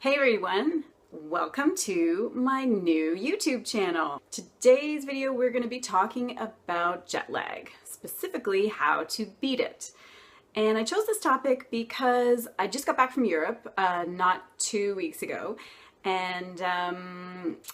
Hey everyone, welcome to my new YouTube channel. Today's video we're going to be talking about jet lag, specifically how to beat it. And I chose this topic because I just got back from Europe not 2 weeks ago. And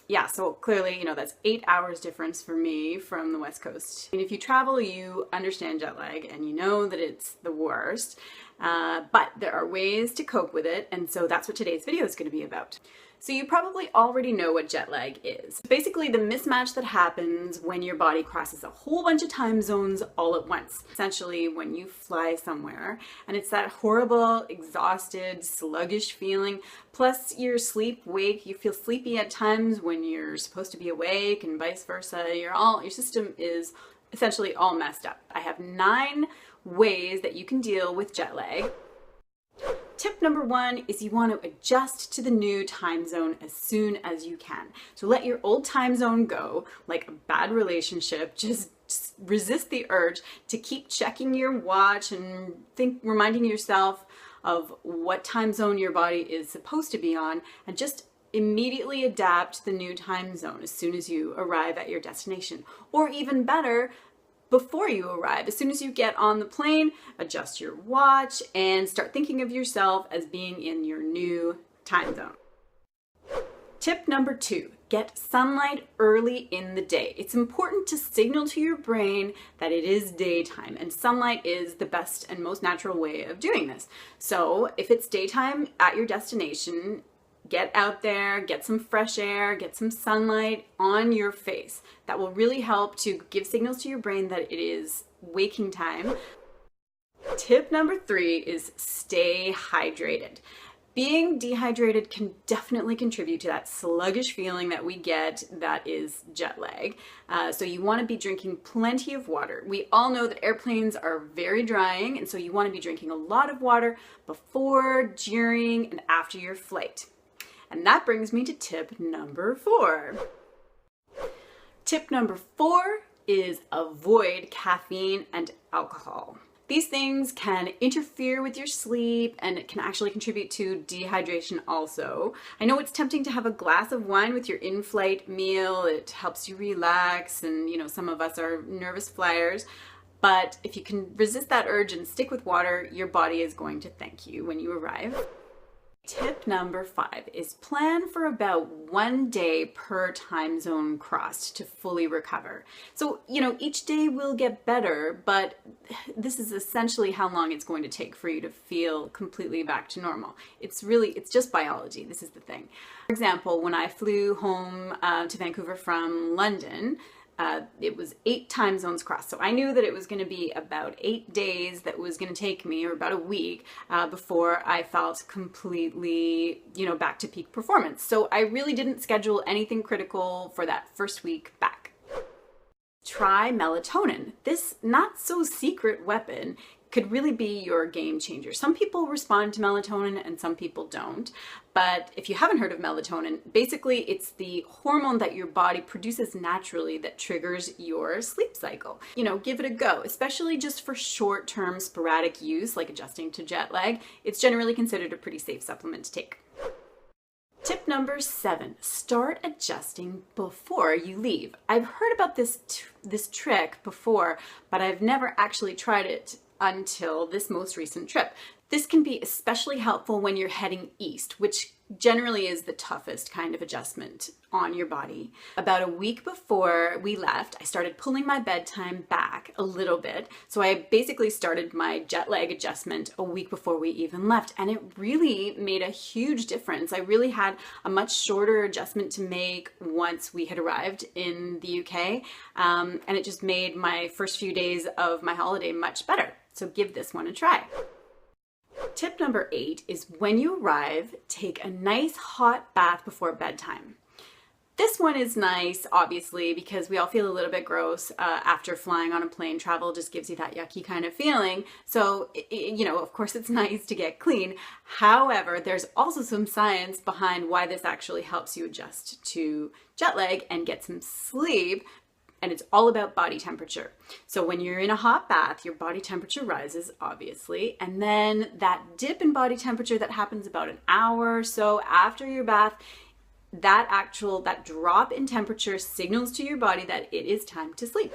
yeah, so clearly, that's 8 hours difference for me from the West Coast. And if you travel, you understand jet lag and you know that it's the worst. But there are ways to cope with it, and so that's what today's video is going to be about. So you probably already know what jet lag is. Basically the mismatch that happens when your body crosses a whole bunch of time zones all at once. Essentially when you fly somewhere, and it's that horrible, exhausted, sluggish feeling, plus your sleep-wake, you feel sleepy at times when you're supposed to be awake and vice versa. Your system is essentially all messed up. I have 9 ways that you can deal with jet lag. Tip number 1 is you want to adjust to the new time zone as soon as you can. So let your old time zone go, like a bad relationship. Just resist the urge to keep checking your watch and reminding yourself of what time zone your body is supposed to be on, and just immediately adapt to the new time zone as soon as you arrive at your destination. Or even better, before you arrive. As soon as you get on the plane, adjust your watch and start thinking of yourself as being in your new time zone. Tip number 2, get sunlight early in the day. It's important to signal to your brain that it is daytime, and sunlight is the best and most natural way of doing this. So if it's daytime at your destination, get out there, get some fresh air, get some sunlight on your face. That will really help to give signals to your brain that it is waking time. Tip number 3 is stay hydrated. Being dehydrated can definitely contribute to that sluggish feeling that we get that is jet lag. So you want to be drinking plenty of water. We all know that airplanes are very drying, and so you want to be drinking a lot of water before, during, and after your flight. And that brings me to tip number 4. Tip number 4 is avoid caffeine and alcohol. These things can interfere with your sleep, and it can actually contribute to dehydration also. I know it's tempting to have a glass of wine with your in-flight meal. It helps you relax, and some of us are nervous flyers. But if you can resist that urge and stick with water, your body is going to thank you when you arrive. Tip number 5 is plan for about 1 day per time zone crossed to fully recover. So, each day will get better, but this is essentially how long it's going to take for you to feel completely back to normal. It's just biology. This is the thing. For example, when I flew home to Vancouver from London, it was 8 time zones crossed. So I knew that it was going to be about 8 days that was going to take me, or about a week, before I felt completely, back to peak performance. So I really didn't schedule anything critical for that first week back. Try melatonin. This not so secret weapon could really be your game changer. Some people respond to melatonin and some people don't. But if you haven't heard of melatonin, basically it's the hormone that your body produces naturally that triggers your sleep cycle. Give it a go, especially just for short-term sporadic use, like adjusting to jet lag. It's generally considered a pretty safe supplement to take. Tip number 7, start adjusting before you leave. I've heard about this trick before, but I've never actually tried it until this most recent trip. This can be especially helpful when you're heading east, which generally is the toughest kind of adjustment on your body. About a week before we left, I started pulling my bedtime back a little bit. So I basically started my jet lag adjustment a week before we even left, and it really made a huge difference. I really had a much shorter adjustment to make once we had arrived in the UK, and it just made my first few days of my holiday much better. So give this one a try. Tip number 8 is when you arrive, take a nice hot bath before bedtime. This one is nice, obviously, because we all feel a little bit gross after flying on a plane. Travel just gives you that yucky kind of feeling. So, of course it's nice to get clean. However, there's also some science behind why this actually helps you adjust to jet lag and get some sleep. and it's all about body temperature. So when you're in a hot bath, your body temperature rises, obviously, and then that dip in body temperature that happens about an hour or so after your bath, that drop in temperature signals to your body that it is time to sleep.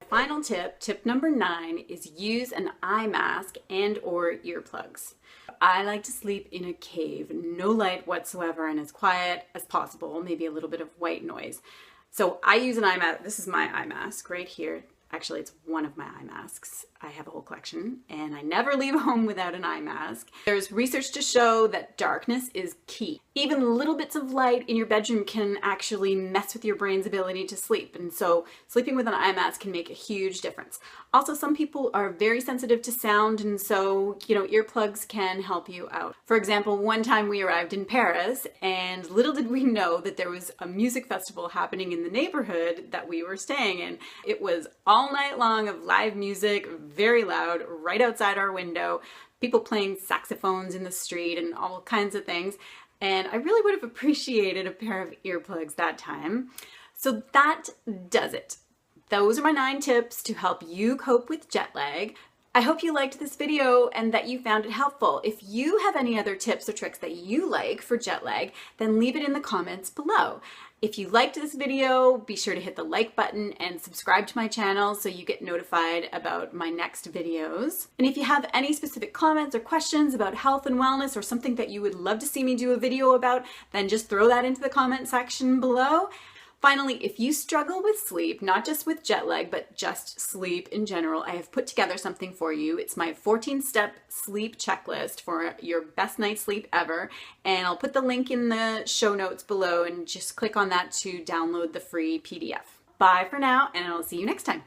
Final tip, tip number 9, is use an eye mask and or earplugs. I like to sleep in a cave, no light whatsoever, and as quiet as possible, maybe a little bit of white noise. So I use an eye mask. This is my eye mask right here. Actually, it's one of my eye masks. I have a whole collection, and I never leave home without an eye mask. There's research to show that darkness is key. Even little bits of light in your bedroom can actually mess with your brain's ability to sleep, and so sleeping with an eye mask can make a huge difference. Also, some people are very sensitive to sound, and so, earplugs can help you out. For example, one time we arrived in Paris, and little did we know that there was a music festival happening in the neighborhood that we were staying in. It was all night long of live music, very loud, right outside our window, people playing saxophones in the street and all kinds of things. And I really would have appreciated a pair of earplugs that time. So that does it. Those are my 9 tips to help you cope with jet lag. I hope you liked this video and that you found it helpful. If you have any other tips or tricks that you like for jet lag, then leave it in the comments below. If you liked this video, be sure to hit the like button and subscribe to my channel so you get notified about my next videos. And if you have any specific comments or questions about health and wellness or something that you would love to see me do a video about, then just throw that into the comment section below. Finally, if you struggle with sleep, not just with jet lag, but just sleep in general, I have put together something for you. It's my 14-step sleep checklist for your best night's sleep ever. And I'll put the link in the show notes below and just click on that to download the free PDF. Bye for now, and I'll see you next time.